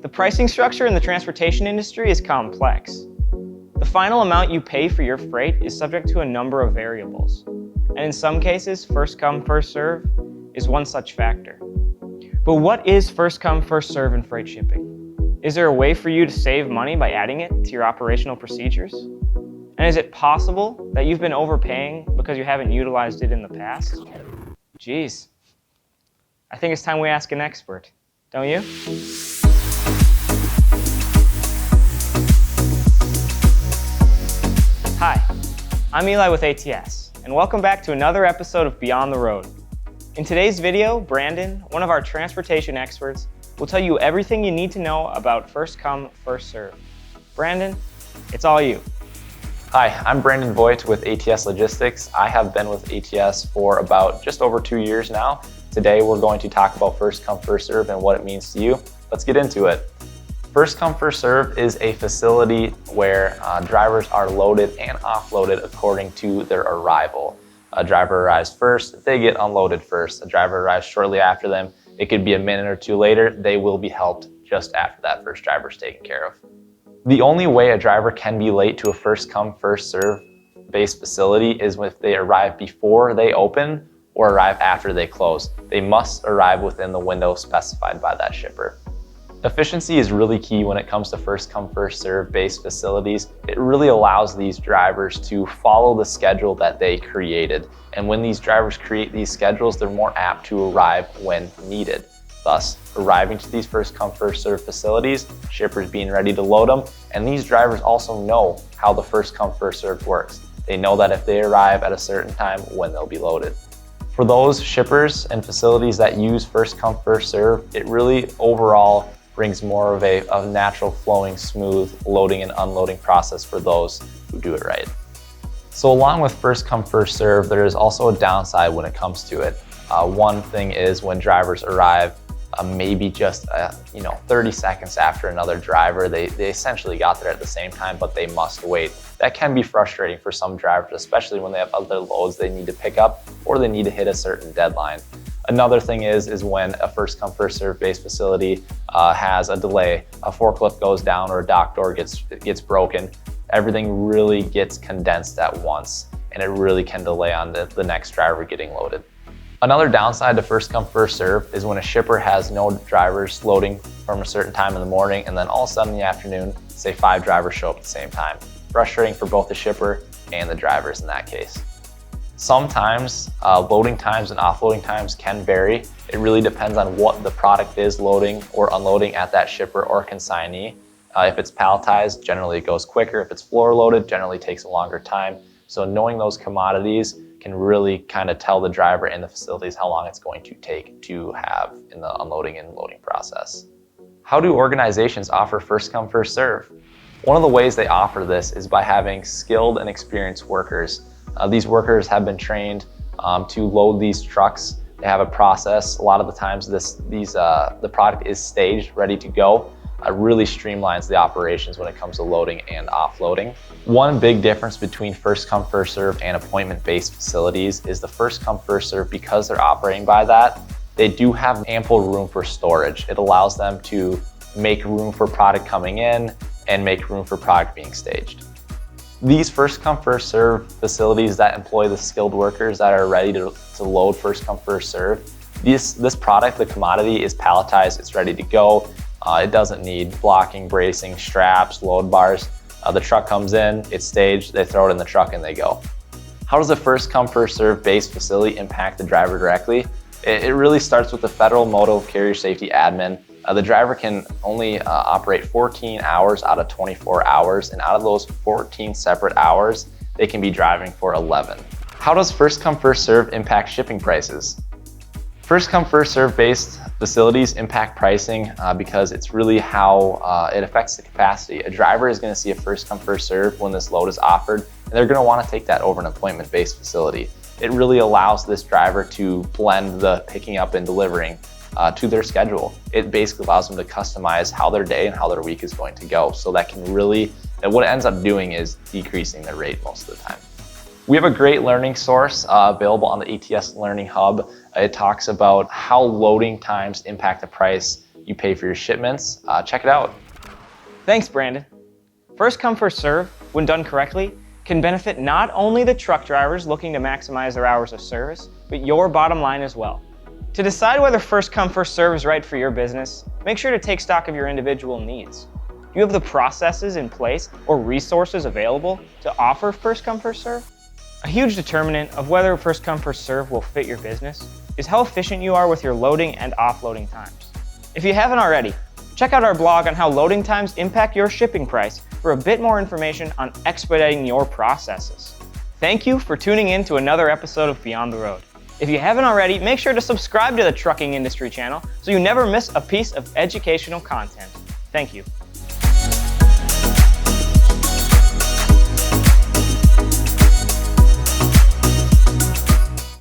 The pricing structure in the transportation industry is complex. The final amount you pay for your freight is subject to a number of variables, and in some cases, first come, first serve is one such factor. But what is first come, first serve in freight shipping? Is there a way for you to save money by adding it to your operational procedures? And is it possible that you've been overpaying because you haven't utilized it in the past? Geez, I think it's time we ask an expert, don't you? Hi, I'm Eli with ATS, and welcome back to another episode of Beyond the Road. In today's video, Brandon, one of our transportation experts, will tell you everything you need to know about first come, first serve. Brandon, it's all you. Hi, I'm Brandon Voigt with ATS Logistics. I have been with ATS for about just over 2 years now. Today we're going to talk about first come, first serve and what it means to you. Let's get into it. First come, first serve is a facility where drivers are loaded and offloaded according to their arrival. A driver arrives first, they get unloaded first. A driver arrives shortly after them. It could be a minute or two later. They will be helped just after that first driver is taken care of. The only way a driver can be late to a first come, first serve based facility is if they arrive before they open or arrive after they close. They must arrive within the window specified by that shipper. Efficiency is really key when it comes to first come, first serve based facilities. It really allows these drivers to follow the schedule that they created. And when these drivers create these schedules, they're more apt to arrive when needed. Thus, arriving to these first come, first serve facilities, shippers being ready to load them, and these drivers also know how the first come, first serve works. They know that if they arrive at a certain time, when they'll be loaded. For those shippers and facilities that use first come, first serve, it really overall brings more of a natural flowing, smooth loading and unloading process for those who do it right. So along with first come, first serve, there is also a downside when it comes to it. One thing is when drivers arrive maybe just 30 seconds after another driver, they essentially got there at the same time, but they must wait. That can be frustrating for some drivers, especially when they have other loads they need to pick up or they need to hit a certain deadline. Another thing is when a first come, first serve based facility has a delay, a forklift goes down or a dock door gets broken, everything really gets condensed at once and it really can delay on the next driver getting loaded. Another downside to first come, first serve is when a shipper has no drivers loading from a certain time in the morning and then all of a sudden in the afternoon, say 5 drivers show up at the same time. Frustrating for both the shipper and the drivers in that case. Sometimes loading times and offloading times can vary. It really depends on what the product is loading or unloading at that shipper or consignee. If it's palletized, generally it goes quicker. If it's floor loaded, generally takes a longer time. So knowing those commodities can really kind of tell the driver and the facilities how long it's going to take to have in the unloading and loading process. How do organizations offer first come, first serve? One of the ways they offer this is by having skilled and experienced workers. These workers have been trained to load these trucks. They have a process. A lot of the times the product is staged, ready to go. Really streamlines the operations when it comes to loading and offloading. One big difference between first come, first serve and appointment-based facilities is the first come, first serve, because they're operating by that, they do have ample room for storage. It allows them to make room for product coming in and make room for product being staged. These first come, first serve facilities that employ the skilled workers that are ready to load first come, first serve, this product, the commodity, is palletized, it's ready to go. It doesn't need blocking, bracing, straps, load bars. The truck comes in, it's staged, they throw it in the truck and they go. How does the first come, first serve based facility impact the driver directly? It really starts with the Federal Motor Carrier Safety Admin. The driver can only operate 14 hours out of 24 hours, and out of those 14 separate hours, they can be driving for 11. How does first come, first serve impact shipping prices? First come, first serve based facilities impact pricing because it's really how it affects the capacity. A driver is going to see a first come, first serve when this load is offered, and they're going to want to take that over an appointment based facility. It really allows this driver to blend the picking up and delivering to their schedule. It basically allows them to customize how their day and how their week is going to go. So that can really, what it ends up doing is decreasing the rate most of the time. We have a great learning source available on the ATS Learning Hub. It talks about how loading times impact the price you pay for your shipments. Check it out. Thanks, Brandon. First come, first serve, when done correctly, can benefit not only the truck drivers looking to maximize their hours of service, but your bottom line as well. To decide whether first come, first serve is right for your business, make sure to take stock of your individual needs. Do you have the processes in place or resources available to offer first come, first serve? A huge determinant of whether first come, first serve will fit your business is how efficient you are with your loading and offloading times. If you haven't already, check out our blog on how loading times impact your shipping price for a bit more information on expediting your processes. Thank you for tuning in to another episode of Beyond the Road. If you haven't already, make sure to subscribe to the Trucking Industry channel so you never miss a piece of educational content. Thank you.